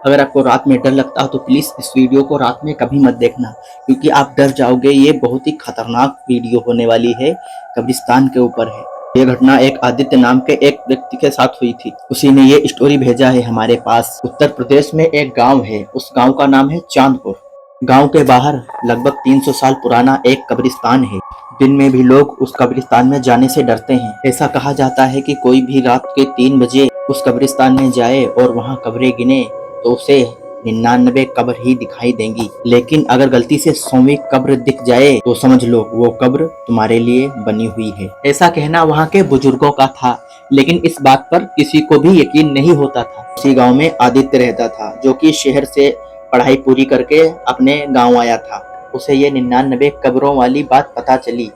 अगर आपको रात में डर लगता हो तो प्लीज़ इस वीडियो को रात में कभी मत देखना, क्योंकि आप डर जाओगे। ये बहुत ही खतरनाक वीडियो होने वाली है, कब्रिस्तान के ऊपर है। ये घटना एक आदित्य नाम के एक व्यक्ति के साथ हुई थी। उसी ने ये स्टोरी भेजा है हमारे पास। उत्तर प्रदेश में एक गांव है, उस गांव का नाम है चांदपुर। गांव के बाहर लगभग 300 साल पुराना एक कब्रिस्तान है। दिन में भी लोग उस कब्रिस्तान में जाने से डरते हैं। ऐसा कहा जाता है कि कोई भी रात के 3 बजे उस कब्रिस्तान में जाए और वहां कब्रें गिने तो उसे 99 कब्र ही दिखाई देंगी, लेकिन अगर गलती से 100वीं कब्र दिख जाए तो समझ लो वो कब्र तुम्हारे लिए बनी हुई है। ऐसा कहना वहाँ के बुजुर्गों का था, लेकिन इस बात पर किसी को भी यकीन नहीं होता था। उसी गांव में आदित्य रहता था, जो कि शहर से पढ़ाई पूरी करके अपने गांव आया था। उसे ये 99 कब्रों वाली बात पता चली,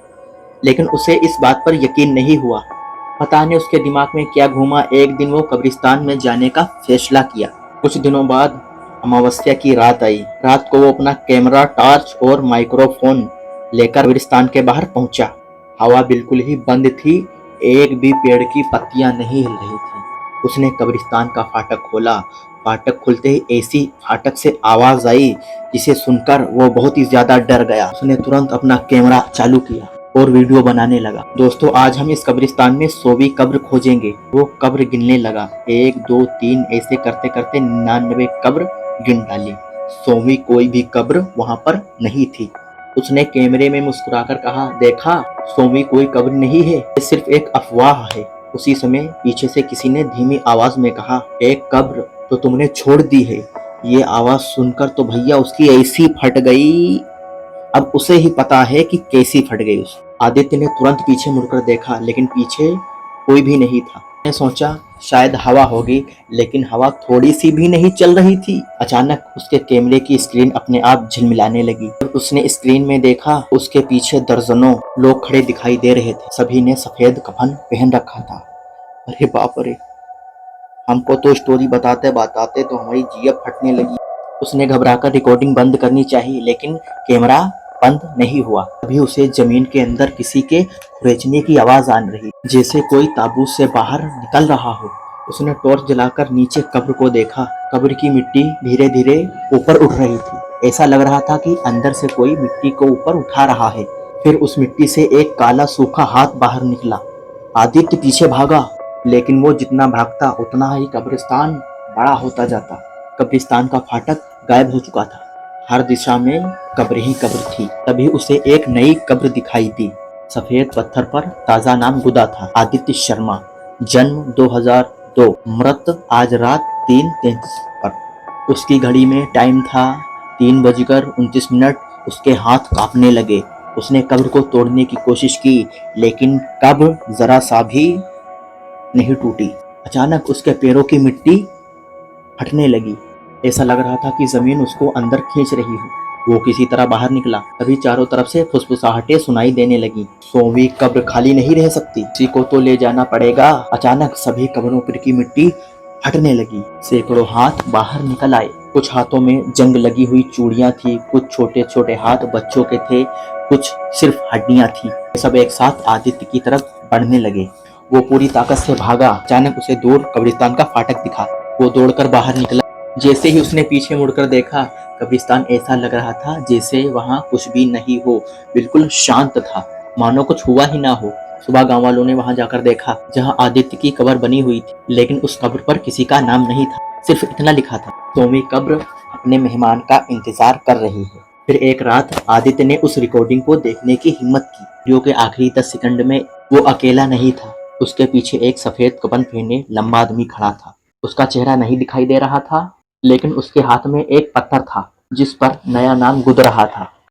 लेकिन उसे इस बात पर यकीन नहीं हुआ। पता नहीं उसके दिमाग में क्या घूमा, एक दिन वो कब्रिस्तान में जाने का फैसला किया। कुछ दिनों बाद अमावस्या की रात आई। रात को वो अपना कैमरा, टॉर्च और माइक्रोफोन लेकर कब्रिस्तान के बाहर पहुंचा। हवा बिल्कुल ही बंद थी, एक भी पेड़ की पत्तियां नहीं हिल रही थी। उसने कब्रिस्तान का फाटक खोला। फाटक खुलते ही ऐसी फाटक से आवाज आई जिसे सुनकर वो बहुत ही ज्यादा डर गया। उसने तुरंत अपना कैमरा चालू किया और वीडियो बनाने लगा। दोस्तों, आज हम इस कब्रिस्तान में 100वीं कब्र खोजेंगे। वो कब्र गिनने लगा, 1 2 3 ऐसे करते करते 99 कब्र गिन डाली। 100वीं कोई भी कब्र वहां पर नहीं थी। उसने कैमरे में मुस्कुराकर कहा, देखा, 100वीं कोई कब्र नहीं है, ये सिर्फ एक अफवाह है। उसी समय पीछे से किसी ने धीमी आवाज में कहा, एक कब्र तो तुमने छोड़ दी है। ये आवाज सुनकर तो भैया उसकी ऐसी फट गई। अब उसे ही पता है कि कैसी फट गई उसे। आदित्य ने तुरंत पीछे मुड़कर देखा, लेकिन पीछे कोई भी नहीं था। उसने सोचा शायद हवा होगी, लेकिन हवा थोड़ी सी भी नहीं चल रही थी। अचानक उसके कैमरे की स्क्रीन अपने आप झिलमिलाने लगी। जब उसने स्क्रीन में देखा, उसके पीछे दर्जनों लोग खड़े दिखाई दे रहे थे। सभी ने सफेद कफन पहन रखा था। अरे बाप रे, हमको तो स्टोरी बताते बताते तो हमारी जिया फटने लगी। उसने घबराकर रिकॉर्डिंग बंद करनी चाहिए, लेकिन कैमरा बंद नहीं हुआ। तभी उसे जमीन के अंदर किसी के खुरेचने की आवाज आ रही, जैसे कोई ताबूत से बाहर निकल रहा हो। उसने टॉर्च जलाकर नीचे कब्र को देखा। कब्र की मिट्टी धीरे धीरे ऊपर उठ रही थी। ऐसा लग रहा था कि अंदर से कोई मिट्टी को ऊपर उठा रहा है। फिर उस मिट्टी से एक काला सूखा हाथ बाहर निकला। आदित्य पीछे भागा, लेकिन वो जितना भागता उतना ही कब्रिस्तान बड़ा होता जाता। कब्रिस्तान का फाटक गायब हो चुका था। हर दिशा में कब्र ही कब्र थी। तभी उसे एक नई कब्र दिखाई दी। सफेद पत्थर पर ताजा नाम गुदा था, आदित्य शर्मा, जन्म 2002, मृत आज रात 3:33 पर। उसकी घड़ी में टाइम था 3:29। उसके हाथ कांपने लगे। उसने कब्र को तोड़ने की कोशिश की, लेकिन कब्र जरा सा भी नहीं टूटी। अचानक उसके पैरों की मिट्टी हटने लगी। ऐसा लग रहा था कि जमीन उसको अंदर खींच रही हो। वो किसी तरह बाहर निकला। तभी चारों तरफ से फुसफुसाहटें सुनाई देने लगी। 100वीं कब्र खाली नहीं रह सकती, किसी को तो ले जाना पड़ेगा। अचानक सभी कब्रों पर की मिट्टी हटने लगी। सैकड़ों हाथ बाहर निकल आए। कुछ हाथों में जंग लगी हुई चूड़ियां थी, कुछ छोटे छोटे हाथ बच्चों के थे, कुछ सिर्फ हड्डियां थी। सब एक साथ आदित्य की तरफ बढ़ने लगे। वो पूरी ताकत से भागा। अचानक उसे दूर कब्रिस्तान का फाटक दिखा। वो दौड़कर बाहर निकला। जैसे ही उसने पीछे मुड़कर देखा, कब्रिस्तान ऐसा लग रहा था जैसे वहां कुछ भी नहीं हो। बिल्कुल शांत था, मानो कुछ हुआ ही ना हो। सुबह गांव वालों ने वहां जाकर देखा, जहां आदित्य की कब्र बनी हुई थी, लेकिन उस कब्र पर किसी का नाम नहीं था। सिर्फ इतना लिखा था, 100वीं कब्र अपने मेहमान का इंतजार कर रही है। फिर एक रात आदित्य ने उस रिकॉर्डिंग को देखने की हिम्मत की। वीडियो के आखिरी 10 सेकंड में वो अकेला नहीं था। उसके पीछे एक सफेद कफन पहने लंबा आदमी खड़ा था। उसका चेहरा नहीं दिखाई दे रहा था, लेकिन उसके हाथ में एक पत्थर था जिस पर नया नाम गुद रहा था।